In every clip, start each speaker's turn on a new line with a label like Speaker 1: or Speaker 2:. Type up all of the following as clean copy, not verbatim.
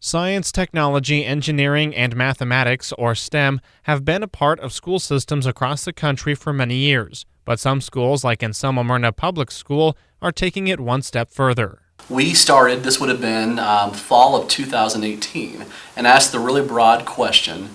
Speaker 1: Science, technology, engineering, and mathematics, or STEM, have been a part of school systems across the country for many years, but some schools, like ANSELMO-MERNA Public School, are taking it one step further.
Speaker 2: We started, this would have been fall of 2018, and asked the really broad question,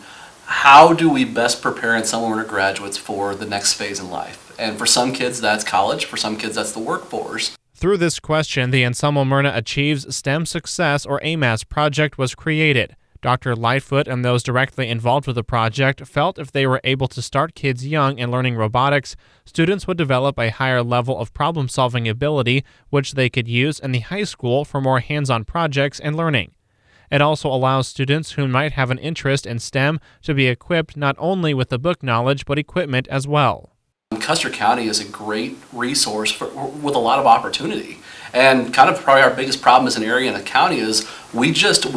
Speaker 2: how do we best prepare ANSELMO-MERNA graduates for the next phase in life? And for some kids, that's college. For some kids, that's the workforce.
Speaker 1: Through this question, the ANSELMO-MERNA Achieves STEM Success, or AMAS project was created. Dr. LIGHTFOOT and those directly involved with the project felt if they were able to start kids young in learning robotics, students would develop a higher level of problem-solving ability, which they could use in the high school for more hands-on projects and learning. It also allows students who might have an interest in STEM to be equipped not only with the book knowledge but equipment as well.
Speaker 2: Custer County is a great resource with a lot of opportunity. And kind of probably our biggest problem as an area in the county is we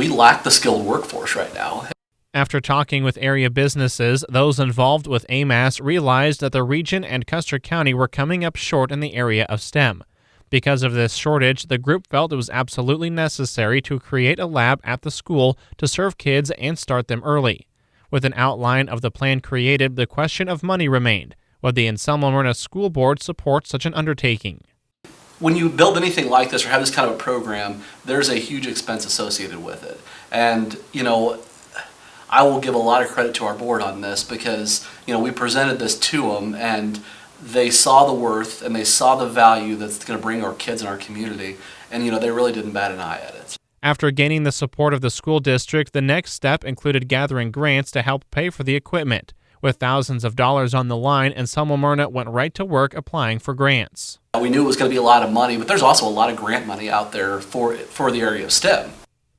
Speaker 2: lack the skilled workforce right now.
Speaker 1: After talking with area businesses, those involved with AMAS realized that the region and Custer County were coming up short in the area of STEM. Because of this shortage, the group felt it was absolutely necessary to create a lab at the school to serve kids and start them early. With an outline of the plan created, the question of money remained. Would the ANSELMO-MERNA School Board support such an undertaking?
Speaker 2: When you build anything like this or have this kind of a program, there's a huge expense associated with it. And, I will give a lot of credit to our board on this because, we presented this to them and they saw the worth and they saw the value that's going to bring our kids in our community. And, they really didn't bat an eye at it.
Speaker 1: After gaining the support of the school district, the next step included gathering grants to help pay for the equipment. With thousands of dollars on the line, ANSELMO-MERNA went right to work applying for grants.
Speaker 2: We knew it was going to be a lot of money, but there's also a lot of grant money out there for the area of STEM.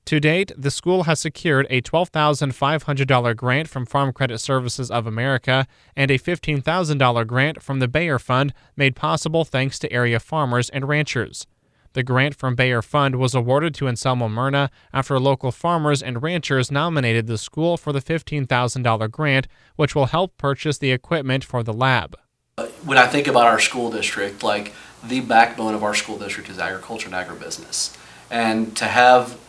Speaker 1: To date, the school has secured a $12,500 grant from Farm Credit Services of America and a $15,000 grant from the Bayer Fund, made possible thanks to area farmers and ranchers. The grant from Bayer Fund was awarded to ANSELMO-MERNA after local farmers and ranchers nominated the school for the $15,000 grant, which will help purchase the equipment for the lab.
Speaker 2: When I think about our school district, the backbone of our school district is agriculture and agribusiness. And to have,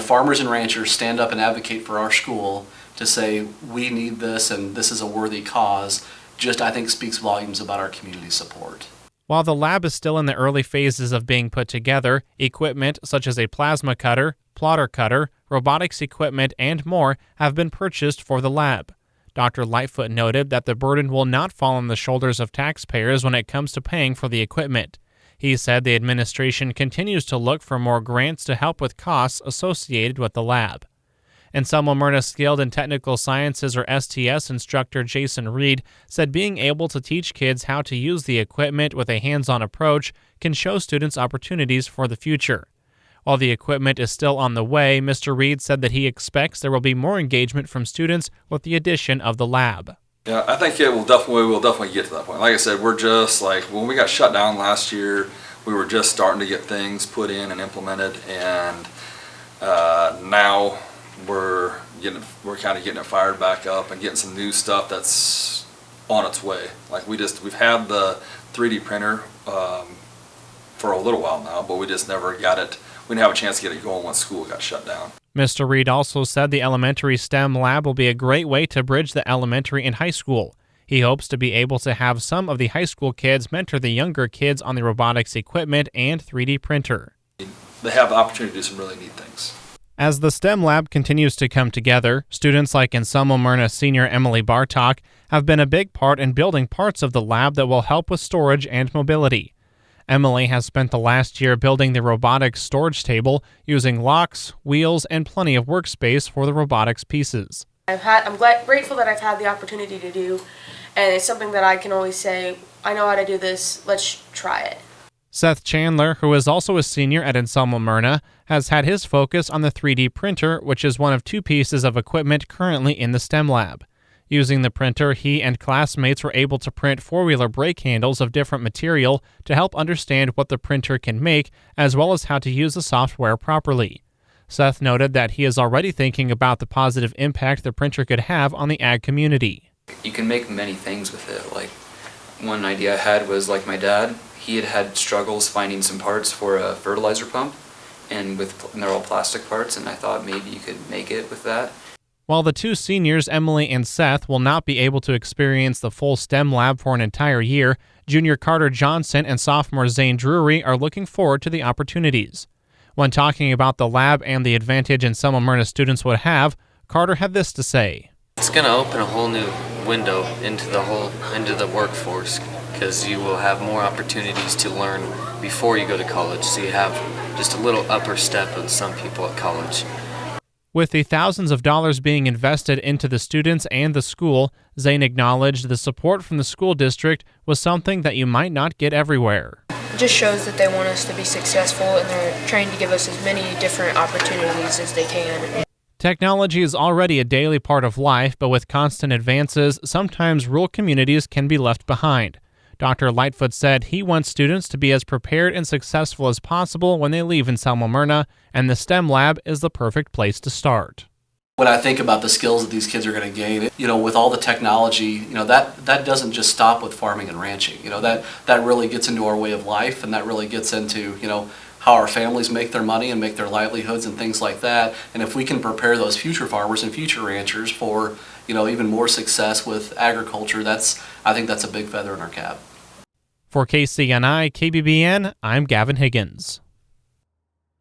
Speaker 2: farmers and ranchers stand up and advocate for our school to say we need this and this is a worthy cause, I think speaks volumes about our community support.
Speaker 1: While the lab is still in the early phases of being put together, equipment such as a plasma cutter, plotter cutter, robotics equipment, and more have been purchased for the lab. Dr. LIGHTFOOT noted that the burden will not fall on the shoulders of taxpayers when it comes to paying for the equipment. He said the administration continues to look for more grants to help with costs associated with the lab. ANSELMO-MERNA Skilled in Technical Sciences, or STS, instructor Jason Reed said being able to teach kids how to use the equipment with a hands-on approach can show students opportunities for the future. While the equipment is still on the way, Mr. Reed said that he expects there will be more engagement from students with the addition of the lab.
Speaker 3: Yeah, I think we'll definitely get to that point. Like I said, we're just when we got shut down last year, we were just starting to get things put in and implemented, and now we're kind of getting it fired back up and getting some new stuff that's on its way. We've had the 3D printer for a little while now, but we just never got it. We didn't have a chance to get it going once school got shut down.
Speaker 1: Mr. Reed also said the elementary STEM lab will be a great way to bridge the elementary and high school. He hopes to be able to have some of the high school kids mentor the younger kids on the robotics equipment and 3D printer.
Speaker 3: They have the opportunity to do some really neat things.
Speaker 1: As the STEM lab continues to come together, students like ANSELMO-MERNA senior EMMALEE BARTAK have been a big part in building parts of the lab that will help with storage and mobility. EMMALEE has spent the last year building the robotics storage table using locks, wheels, and plenty of workspace for the robotics pieces.
Speaker 4: I'm grateful that I've had the opportunity to do, and it's something that I can only say, I know how to do this, let's try it.
Speaker 1: SETH Chandler, who is also a senior at ANSELMO-MERNA, has had his focus on the 3D printer, which is one of two pieces of equipment currently in the STEM lab. Using the printer, he and classmates were able to print four-wheeler brake handles of different material to help understand what the printer can make, as well as how to use the software properly. SETH noted that he is already thinking about the positive impact the printer could have on the ag community.
Speaker 5: You can make many things with it. One idea I had was my dad. He had struggles finding some parts for a fertilizer pump, and they're all plastic parts, and I thought maybe you could make it with that.
Speaker 1: While the two seniors, EMMALEE and SETH, will not be able to experience the full STEM lab for an entire year, junior Carter Johnson and sophomore ZANE DRUERY are looking forward to the opportunities. When talking about the lab and the advantage ANSELMO-MERNA students would have, Carter had this to say.
Speaker 6: It's going to open a whole new window into the workforce, because you will have more opportunities to learn before you go to college, so you have just a little upper step with some people at college.
Speaker 1: With the thousands of dollars being invested into the students and the school, ZANE acknowledged the support from the school district was something that you might not get everywhere.
Speaker 7: It just shows that they want us to be successful, and they're trying to give us as many different opportunities as they can.
Speaker 1: Technology is already a daily part of life, but with constant advances, sometimes rural communities can be left behind. Dr. LIGHTFOOT said he wants students to be as prepared and successful as possible when they leave ANSELMO-MERNA, and the STEM lab is the perfect place to start.
Speaker 2: When I think about the skills that these kids are going to gain, with all the technology, that doesn't just stop with farming and ranching. That really gets into our way of life, and that really gets into, how our families make their money and make their livelihoods and things like that. And if we can prepare those future farmers and future ranchers for, even more success with agriculture, I think that's a big feather in our cap.
Speaker 1: For KCNI KBBN, I'm Gavin Higgins.